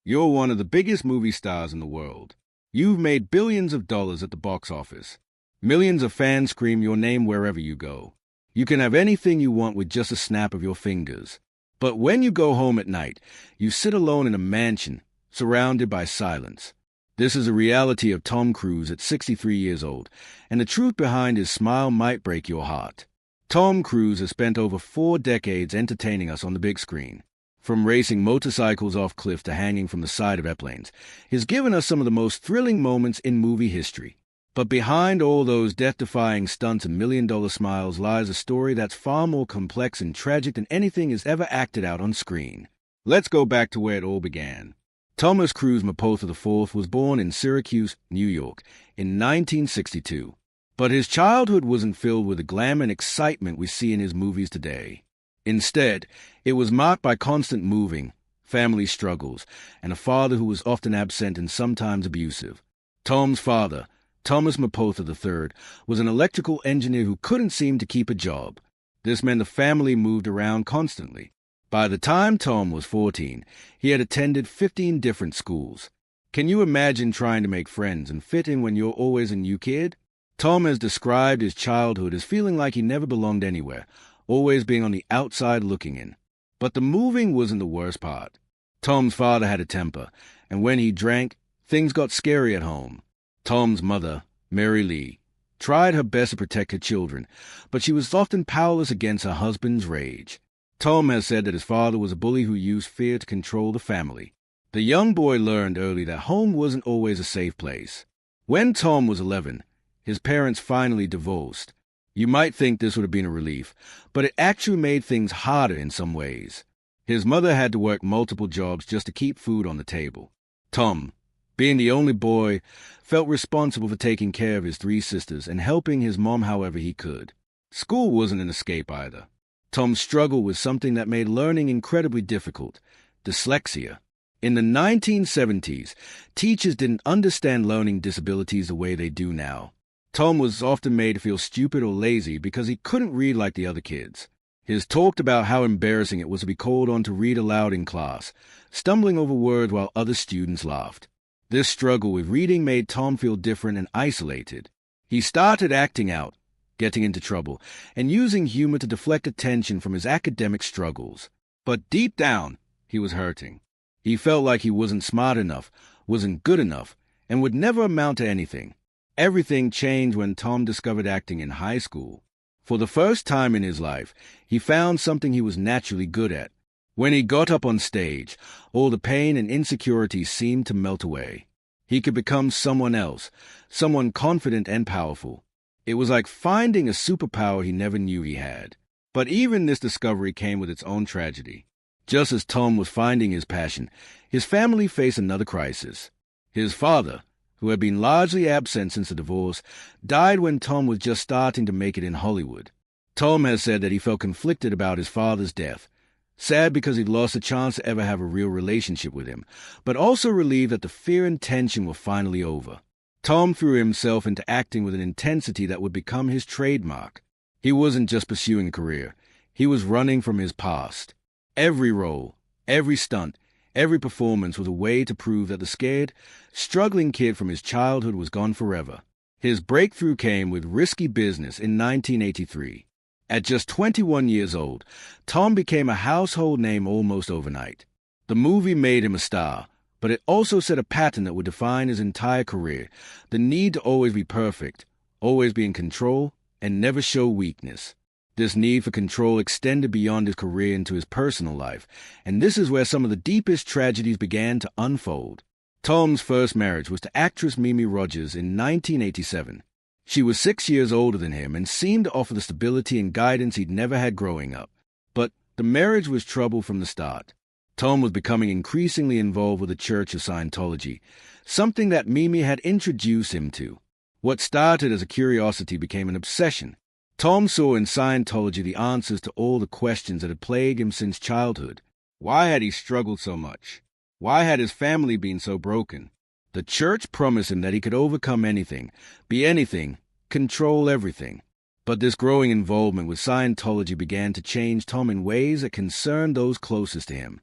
You're one of the biggest movie stars in the world. You've made billions of dollars at the box office. Millions of fans scream your name wherever you go. You can have anything you want with just a snap of your fingers. But when you go home at night, you sit alone in a mansion, surrounded by silence. This is a reality of Tom Cruise at 63 years old, and the truth behind his smile might break your heart. Tom Cruise has spent over 4 decades entertaining us on the big screen. From racing motorcycles off cliffs to hanging from the side of airplanes, he's given us some of the most thrilling moments in movie history. But behind all those death-defying stunts and million-dollar smiles lies a story that's far more complex and tragic than anything he's ever acted out on screen. Let's go back to where it all began. Thomas Cruise Mapotha IV was born in Syracuse, New York, in 1962. But his childhood wasn't filled with the glam and excitement we see in his movies today. Instead, it was marked by constant moving, family struggles, and a father who was often absent and sometimes abusive. Tom's father, Thomas Mapotha III, was an electrical engineer who couldn't seem to keep a job. This meant the family moved around constantly. By the time Tom was 14, he had attended 15 different schools. Can you imagine trying to make friends and fit in when you're always a new kid? Tom has described his childhood as feeling like he never belonged anywhere, always being on the outside looking in. But the moving wasn't the worst part. Tom's father had a temper, and when he drank, things got scary at home. Tom's mother, Mary Lee, tried her best to protect her children, but she was often powerless against her husband's rage. Tom has said that his father was a bully who used fear to control the family. The young boy learned early that home wasn't always a safe place. When Tom was 11, his parents finally divorced. You might think this would have been a relief, but it actually made things harder in some ways. His mother had to work multiple jobs just to keep food on the table. Tom, being the only boy, felt responsible for taking care of his 3 sisters and helping his mom however he could. School wasn't an escape either. Tom struggled with something that made learning incredibly difficult: dyslexia. In the 1970s, teachers didn't understand learning disabilities the way they do now. Tom was often made to feel stupid or lazy because he couldn't read like the other kids. He's talked about how embarrassing it was to be called on to read aloud in class, stumbling over words while other students laughed. This struggle with reading made Tom feel different and isolated. He started acting out, getting into trouble, and using humor to deflect attention from his academic struggles. But deep down, he was hurting. He felt like he wasn't smart enough, wasn't good enough, and would never amount to anything. Everything changed when Tom discovered acting in high school. For the first time in his life, he found something he was naturally good at. When he got up on stage, all the pain and insecurity seemed to melt away. He could become someone else, someone confident and powerful. It was like finding a superpower he never knew he had. But even this discovery came with its own tragedy. Just as Tom was finding his passion, his family faced another crisis. His father, who had been largely absent since the divorce, died when Tom was just starting to make it in Hollywood. Tom has said that he felt conflicted about his father's death, sad because he'd lost the chance to ever have a real relationship with him, but also relieved that the fear and tension were finally over. Tom threw himself into acting with an intensity that would become his trademark. He wasn't just pursuing a career. He was running from his past. Every role, every stunt, every performance was a way to prove that the scared, struggling kid from his childhood was gone forever. His breakthrough came with Risky Business in 1983. At just 21 years old, Tom became a household name almost overnight. The movie made him a star, but it also set a pattern that would define his entire career: the need to always be perfect, always be in control, and never show weakness. This need for control extended beyond his career into his personal life, and this is where some of the deepest tragedies began to unfold. Tom's first marriage was to actress Mimi Rogers in 1987. She was 6 years older than him and seemed to offer the stability and guidance he'd never had growing up. But the marriage was trouble from the start. Tom was becoming increasingly involved with the Church of Scientology, something that Mimi had introduced him to. What started as a curiosity became an obsession. Tom saw in Scientology the answers to all the questions that had plagued him since childhood. Why had he struggled so much? Why had his family been so broken? The church promised him that he could overcome anything, be anything, control everything. But this growing involvement with Scientology began to change Tom in ways that concerned those closest to him.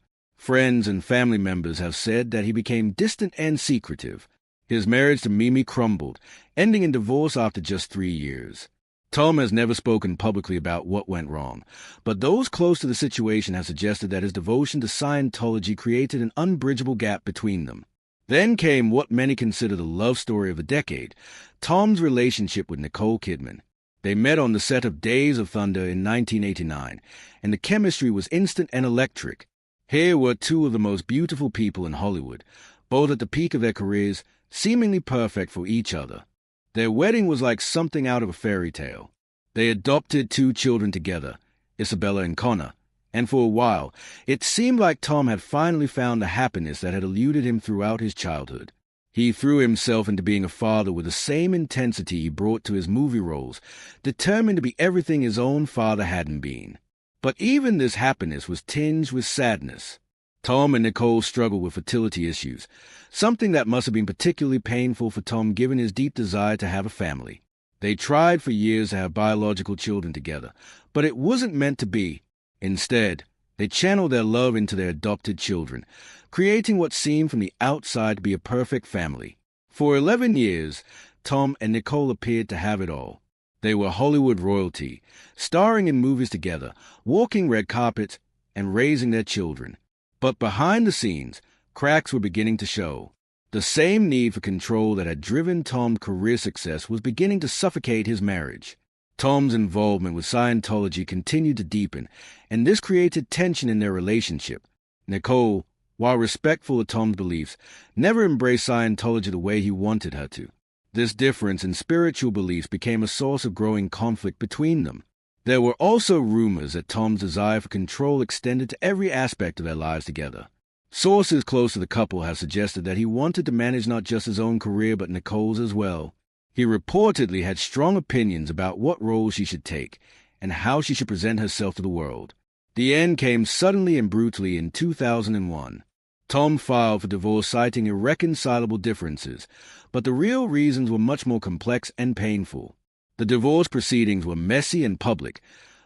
Friends and family members have said that he became distant and secretive. His marriage to Mimi crumbled, ending in divorce after just 3 years. Tom has never spoken publicly about what went wrong, but those close to the situation have suggested that his devotion to Scientology created an unbridgeable gap between them. Then came what many consider the love story of the decade, Tom's relationship with Nicole Kidman. They met on the set of Days of Thunder in 1989, and the chemistry was instant and electric. Here were two of the most beautiful people in Hollywood, both at the peak of their careers, seemingly perfect for each other. Their wedding was like something out of a fairy tale. They adopted 2 children together, Isabella and Connor, and for a while, it seemed like Tom had finally found the happiness that had eluded him throughout his childhood. He threw himself into being a father with the same intensity he brought to his movie roles, determined to be everything his own father hadn't been. But even this happiness was tinged with sadness. Tom and Nicole struggled with fertility issues, something that must have been particularly painful for Tom given his deep desire to have a family. They tried for years to have biological children together, but it wasn't meant to be. Instead, they channeled their love into their adopted children, creating what seemed from the outside to be a perfect family. For 11 years, Tom and Nicole appeared to have it all. They were Hollywood royalty, starring in movies together, walking red carpets, and raising their children. But behind the scenes, cracks were beginning to show. The same need for control that had driven Tom's career success was beginning to suffocate his marriage. Tom's involvement with Scientology continued to deepen, and this created tension in their relationship. Nicole, while respectful of Tom's beliefs, never embraced Scientology the way he wanted her to. This difference in spiritual beliefs became a source of growing conflict between them. There were also rumors that Tom's desire for control extended to every aspect of their lives together. Sources close to the couple have suggested that he wanted to manage not just his own career but Nicole's as well. He reportedly had strong opinions about what role she should take and how she should present herself to the world. The end came suddenly and brutally in 2001. Tom filed for divorce citing irreconcilable differences, but the real reasons were much more complex and painful. The divorce proceedings were messy and public,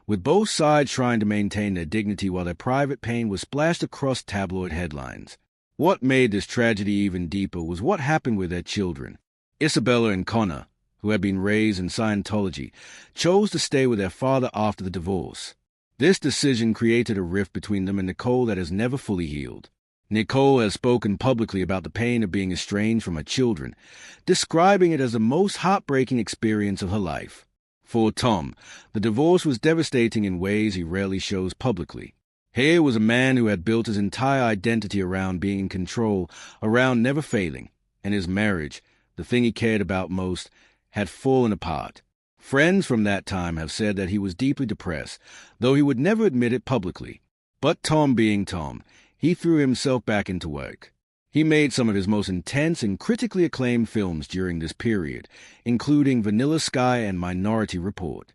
with both sides trying to maintain their dignity while their private pain was splashed across tabloid headlines. What made this tragedy even deeper was what happened with their children. Isabella and Connor, who had been raised in Scientology, chose to stay with their father after the divorce. This decision created a rift between them and Nicole that has never fully healed. Nicole has spoken publicly about the pain of being estranged from her children, describing it as the most heartbreaking experience of her life. For Tom, the divorce was devastating in ways he rarely shows publicly. Here was a man who had built his entire identity around being in control, around never failing, and his marriage, the thing he cared about most, had fallen apart. Friends from that time have said that he was deeply depressed, though he would never admit it publicly. But Tom being Tom, he threw himself back into work. He made some of his most intense and critically acclaimed films during this period, including Vanilla Sky and Minority Report.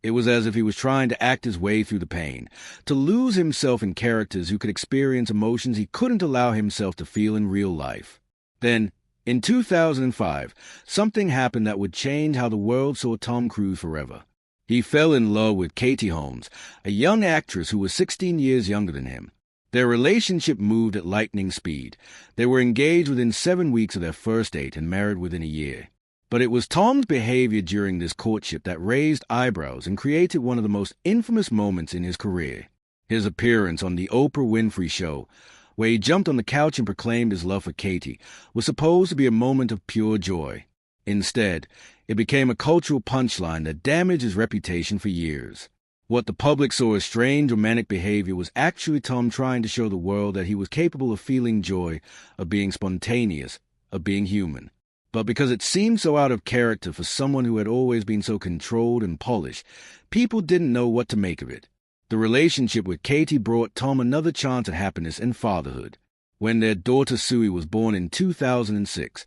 It was as if he was trying to act his way through the pain, to lose himself in characters who could experience emotions he couldn't allow himself to feel in real life. Then, in 2005, something happened that would change how the world saw Tom Cruise forever. He fell in love with Katie Holmes, a young actress who was 16 years younger than him. Their relationship moved at lightning speed. They were engaged within 7 weeks of their first date and married within a year. But it was Tom's behavior during this courtship that raised eyebrows and created one of the most infamous moments in his career. His appearance on The Oprah Winfrey Show, where he jumped on the couch and proclaimed his love for Katie, was supposed to be a moment of pure joy. Instead, it became a cultural punchline that damaged his reputation for years. What the public saw as strange romantic behavior was actually Tom trying to show the world that he was capable of feeling joy, of being spontaneous, of being human. But because it seemed so out of character for someone who had always been so controlled and polished, people didn't know what to make of it. The relationship with Katie brought Tom another chance at happiness and fatherhood. When their daughter Sui was born in 2006,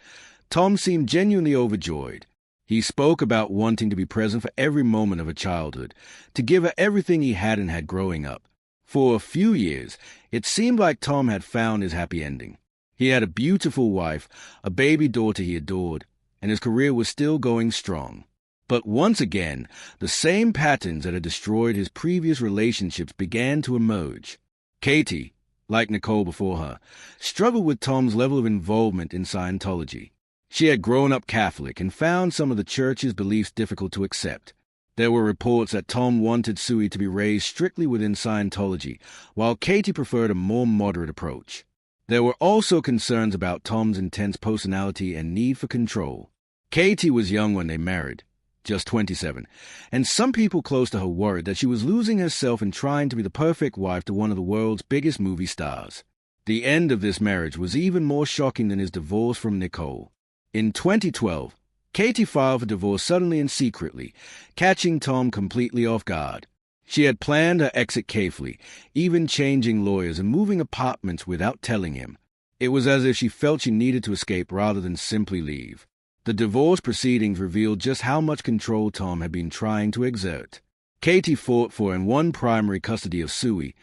Tom seemed genuinely overjoyed. He spoke about wanting to be present for every moment of her childhood, to give her everything he hadn't had growing up. For a few years, it seemed like Tom had found his happy ending. He had a beautiful wife, a baby daughter he adored, and his career was still going strong. But once again, the same patterns that had destroyed his previous relationships began to emerge. Katie, like Nicole before her, struggled with Tom's level of involvement in Scientology. She had grown up Catholic and found some of the church's beliefs difficult to accept. There were reports that Tom wanted Sui to be raised strictly within Scientology, while Katie preferred a more moderate approach. There were also concerns about Tom's intense personality and need for control. Katie was young when they married, just 27, and some people close to her worried that she was losing herself in trying to be the perfect wife to one of the world's biggest movie stars. The end of this marriage was even more shocking than his divorce from Nicole. In 2012, Katie filed for divorce suddenly and secretly, catching Tom completely off guard. She had planned her exit carefully, even changing lawyers and moving apartments without telling him. It was as if she felt she needed to escape rather than simply leave. The divorce proceedings revealed just how much control Tom had been trying to exert. Katie fought for and won primary custody of Sui,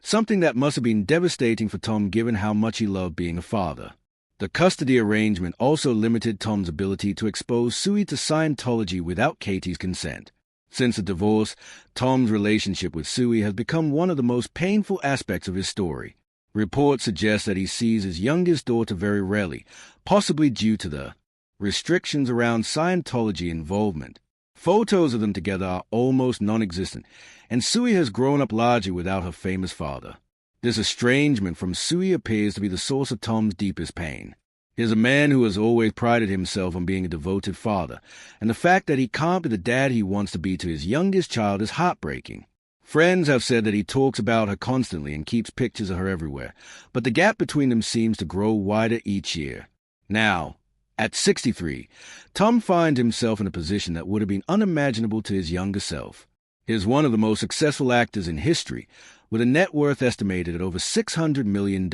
something that must have been devastating for Tom given how much he loved being a father. The custody arrangement also limited Tom's ability to expose Sui to Scientology without Katie's consent. Since the divorce, Tom's relationship with Sui has become one of the most painful aspects of his story. Reports suggest that he sees his youngest daughter very rarely, possibly due to the restrictions around Scientology involvement. Photos of them together are almost non-existent, and Sui has grown up largely without her famous father. This estrangement from Sui appears to be the source of Tom's deepest pain. He is a man who has always prided himself on being a devoted father, and the fact that he can't be the dad he wants to be to his youngest child is heartbreaking. Friends have said that he talks about her constantly and keeps pictures of her everywhere, but the gap between them seems to grow wider each year. Now, at 63, Tom finds himself in a position that would have been unimaginable to his younger self. He is one of the most successful actors in history, with a net worth estimated at over $600 million.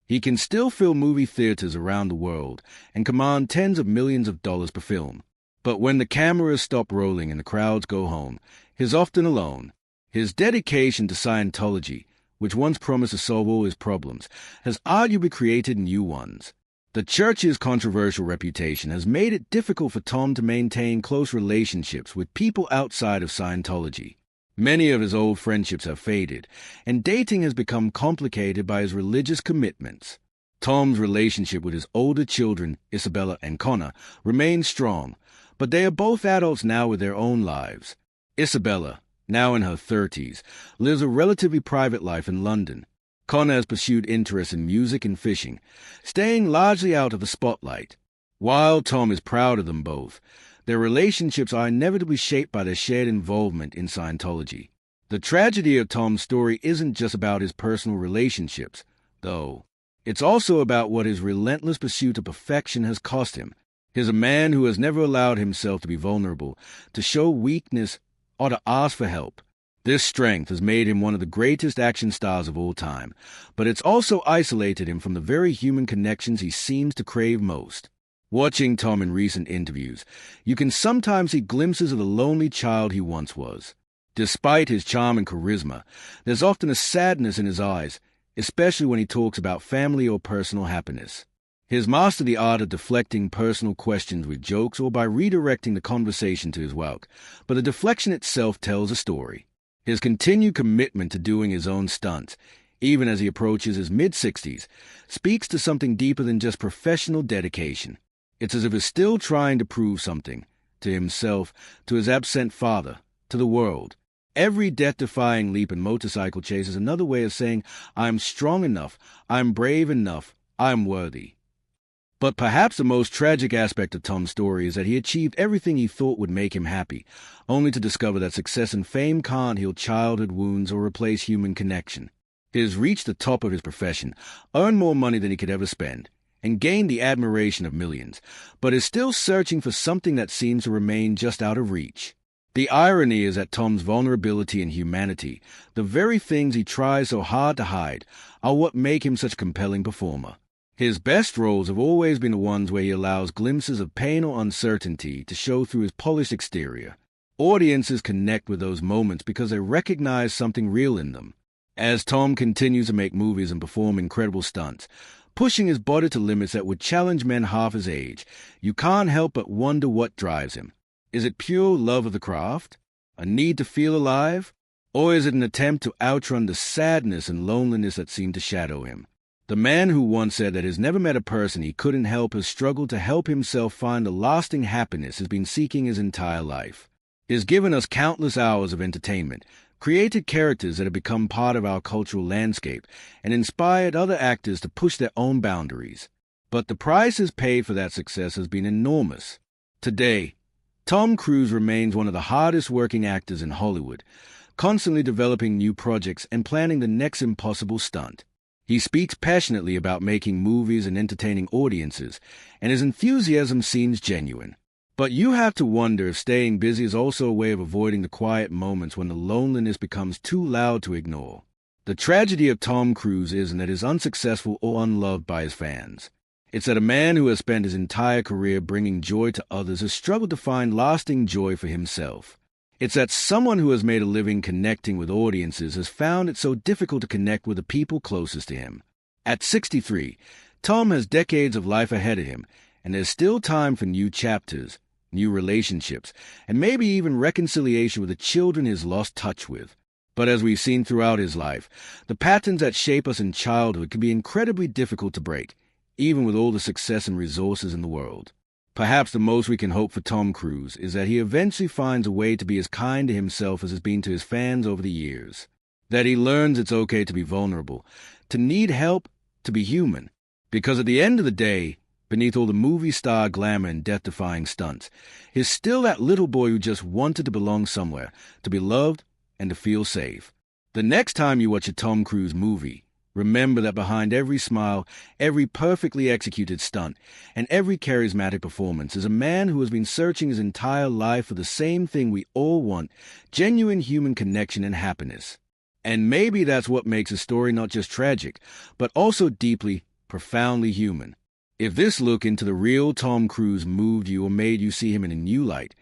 He can still fill movie theaters around the world and command tens of millions of dollars per film. But when the cameras stop rolling and the crowds go home, he's often alone. His dedication to Scientology, which once promised to solve all his problems, has arguably created new ones. The church's controversial reputation has made it difficult for Tom to maintain close relationships with people outside of Scientology. Many of his old friendships have faded, and dating has become complicated by his religious commitments. Tom's relationship with his older children, Isabella and Connor, remains strong, but they are both adults now with their own lives. Isabella, now in her 30s, lives a relatively private life in London. Connor has pursued interests in music and fishing, staying largely out of the spotlight. While Tom is proud of them both, their relationships are inevitably shaped by their shared involvement in Scientology. The tragedy of Tom's story isn't just about his personal relationships, though. It's also about what his relentless pursuit of perfection has cost him. He's a man who has never allowed himself to be vulnerable, to show weakness, or to ask for help. This strength has made him one of the greatest action stars of all time, but it's also isolated him from the very human connections he seems to crave most. Watching Tom in recent interviews, you can sometimes see glimpses of the lonely child he once was. Despite his charm and charisma, there's often a sadness in his eyes, especially when he talks about family or personal happiness. He has mastered the art of deflecting personal questions with jokes or by redirecting the conversation to his work, but the deflection itself tells a story. His continued commitment to doing his own stunts, even as he approaches his mid-60s, speaks to something deeper than just professional dedication. It's as if he's still trying to prove something, to himself, to his absent father, to the world. Every death-defying leap and motorcycle chase is another way of saying, I'm strong enough, I'm brave enough, I'm worthy. But perhaps the most tragic aspect of Tom's story is that he achieved everything he thought would make him happy, only to discover that success and fame can't heal childhood wounds or replace human connection. He has reached the top of his profession, earned more money than he could ever spend, and gained the admiration of millions, but is still searching for something that seems to remain just out of reach. The irony is that Tom's vulnerability and humanity, the very things he tries so hard to hide, are what make him such a compelling performer. His best roles have always been the ones where he allows glimpses of pain or uncertainty to show through his polished exterior. Audiences connect with those moments because they recognize something real in them. As Tom continues to make movies and perform incredible stunts, pushing his body to limits that would challenge men half his age, you can't help but wonder what drives him. Is it pure love of the craft? A need to feel alive? Or is it an attempt to outrun the sadness and loneliness that seem to shadow him? The man who once said that he's never met a person he couldn't help has struggled to help himself find the lasting happiness he's been seeking his entire life. He has given us countless hours of entertainment, created characters that have become part of our cultural landscape, and inspired other actors to push their own boundaries. But the price he's paid for that success has been enormous. Today, Tom Cruise remains one of the hardest-working actors in Hollywood, constantly developing new projects and planning the next impossible stunt. He speaks passionately about making movies and entertaining audiences, and his enthusiasm seems genuine. But you have to wonder if staying busy is also a way of avoiding the quiet moments when the loneliness becomes too loud to ignore. The tragedy of Tom Cruise isn't that he's unsuccessful or unloved by his fans. It's that a man who has spent his entire career bringing joy to others has struggled to find lasting joy for himself. It's that someone who has made a living connecting with audiences has found it so difficult to connect with the people closest to him. At 63, Tom has decades of life ahead of him, and there's still time for new chapters, new relationships, and maybe even reconciliation with the children he's lost touch with. But as we've seen throughout his life, the patterns that shape us in childhood can be incredibly difficult to break, even with all the success and resources in the world. Perhaps the most we can hope for Tom Cruise is that he eventually finds a way to be as kind to himself as he's been to his fans over the years. That he learns it's okay to be vulnerable, to need help, to be human. Because at the end of the day, beneath all the movie star glamour and death-defying stunts, he's still that little boy who just wanted to belong somewhere, to be loved, and to feel safe. The next time you watch a Tom Cruise movie, remember that behind every smile, every perfectly executed stunt, and every charismatic performance is a man who has been searching his entire life for the same thing we all want, genuine human connection and happiness. And maybe that's what makes a story not just tragic, but also deeply, profoundly human. If this look into the real Tom Cruise moved you or made you see him in a new light,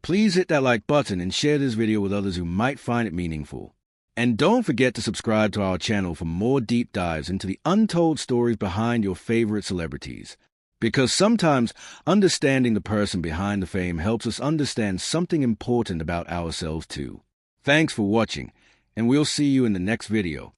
please hit that like button and share this video with others who might find it meaningful. And don't forget to subscribe to our channel for more deep dives into the untold stories behind your favorite celebrities. Because sometimes understanding the person behind the fame helps us understand something important about ourselves too. Thanks for watching, and we'll see you in the next video.